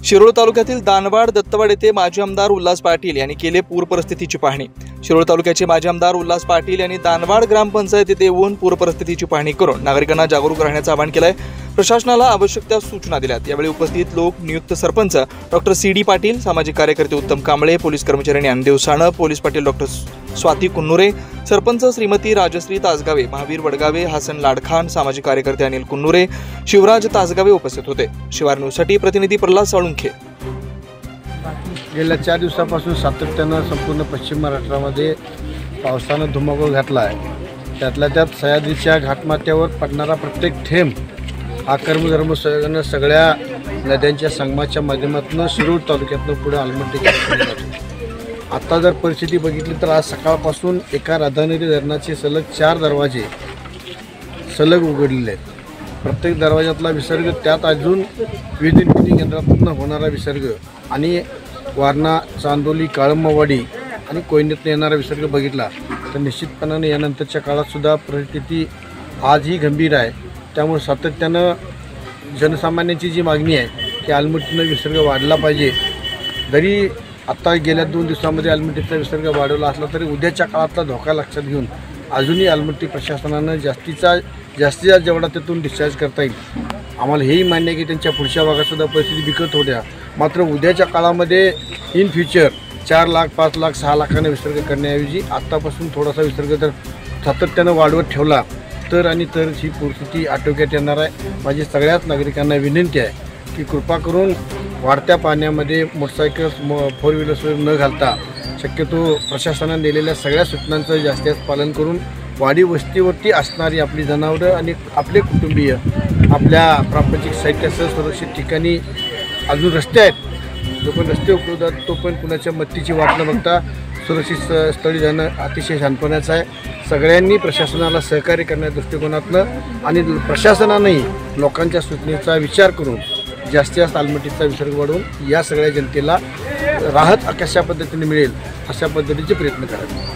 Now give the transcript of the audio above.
शिरोळ तालुक्यातील दानवाड दत्तवाड येथे माजी आमदार उल्हास पाटील यांनी केले पूर परिस्थितीची पाहणी। शिरोळ तालुक्याचे माजी आमदार उल्हास पाटील यांनी दानवाड ग्रामपंचायतीत येऊन पूर परिस्थितीची पाहणी करून नागरिकांना जागरूक राहण्याचे आवाहन केले। प्रशासनाला आवश्यक त्या सूचना दिल्यात। यावेळी उपस्थित लोक नियुक्त सरपंच डॉक्टर सी.डी. पाटील, सामाजिक कार्यकर्ते उत्तम कांबळे, पोलीस कर्मचारी ज्ञानदेव साणे, पोलीस पाटील डॉक्टर स्वाती कुन्नुरे, सरपंच श्रीमती राजश्री तासगावे, महावीर वडगावे, हसन लाडखान, सामाजिक कार्यकर्ते अनिल कुन्नुरे, शिवराज तासगावे उपस्थित होते। शिवार न्यूजसाठी प्रतिनिधी प्रल्हाद साळुंखे। गेल्या 4 दिवसापासून सातत्यानं संपूर्ण पश्चिम महाराष्ट्रामध्ये पावसानं धुमाकूळ घातला आहे। त्यातल्या त्यात सह्याद्रीच्या घाटमाथ्यावर पडणारा प्रत्येक थेंब हा कर्मधर्म सगळ्या नद्यांच्या संगमाच्या माध्यमातून शिरूर तालुक्यातून पुढे आलमट्टीकडे जातो। आता जर परिस्थिती बघितली तर आज सकाळपासून एका राधानगरी धरणाचे सलग 4 दरवाजे सलग उघडलेले आहेत। प्रत्येक दरवाजातला विसर्ग, त्यात अजून विविध निधी केंद्रातून होणारा विसर्ग आणि वारणा, चांदोली, काळंबवाडी आणि कोयनेतून येणारा विसर्ग बघितला तर निश्चितपणाने यानंतरच्या काळात सुद्धा परिस्थिती आजही गंभीर आहे। त्यामुळे सातत्यानं जनसामान्यांची जी मागणी आहे की आलमट्टीनं विसर्ग वाढला पाहिजे। जरी आता गेल्या 2 दिवसांमध्ये आलमट्टीचा विसर्ग वाढवला असला तरी उद्याच्या काळातला धोका लक्षात घेऊन अजूनही आलमट्टी प्रशासनानं जास्तीत जेवढा त्यातून डिस्चार्ज करता येईल। आम्हाला हेही मान्य आहे की त्यांच्या पुढच्या भागातसुद्धा परिस्थिती बिकट होत्या, मात्र उद्याच्या काळामध्ये इन फ्युचर 4 लाख, 5 लाख, 6 लाखांना विसर्ग करण्याऐवजी आत्तापासून थोडासा विसर्ग जर सातत्यानं वाढवत ठेवला तर ही परिस्थिती आटोक्यात येणार आहे। माझी सगळ्याच नागरिकांना विनंती आहे की कृपा करून वाढत्या पाण्यामध्ये मोटरसायकल, 4 व्हीलर्स न घालता शक्यतो प्रशासनाने दिलेल्या सगळ्या सूचनांचं जास्तीत जास्त पालन करून वाडी वस्तीवरती असणारी आपली जनावरं आणि आपले कुटुंबीय आपल्या प्रापंचिक साहित्यासह सुरक्षित ठिकाणी अजून रस्ते आहेत, जो पण रस्ते उपलब्ध आहेत तो पण कुणाच्या मत्तीची वाट न बघता सुरक्षित स्थळी जाणं अतिशय शहाणपणाचं आहे। सगळ्यांनी प्रशासनाला सहकार्य करण्याच्या दृष्टिकोनातनं आणि प्रशासनानेही लोकांच्या सूचनेचा विचार करून जास्तीत जास्त आलमट्टीचा विसर्ग वाढवून या सगळ्या जनतेला राहत कशा पद्धतीने मिळेल अशा पद्धतीचे प्रयत्न करावे।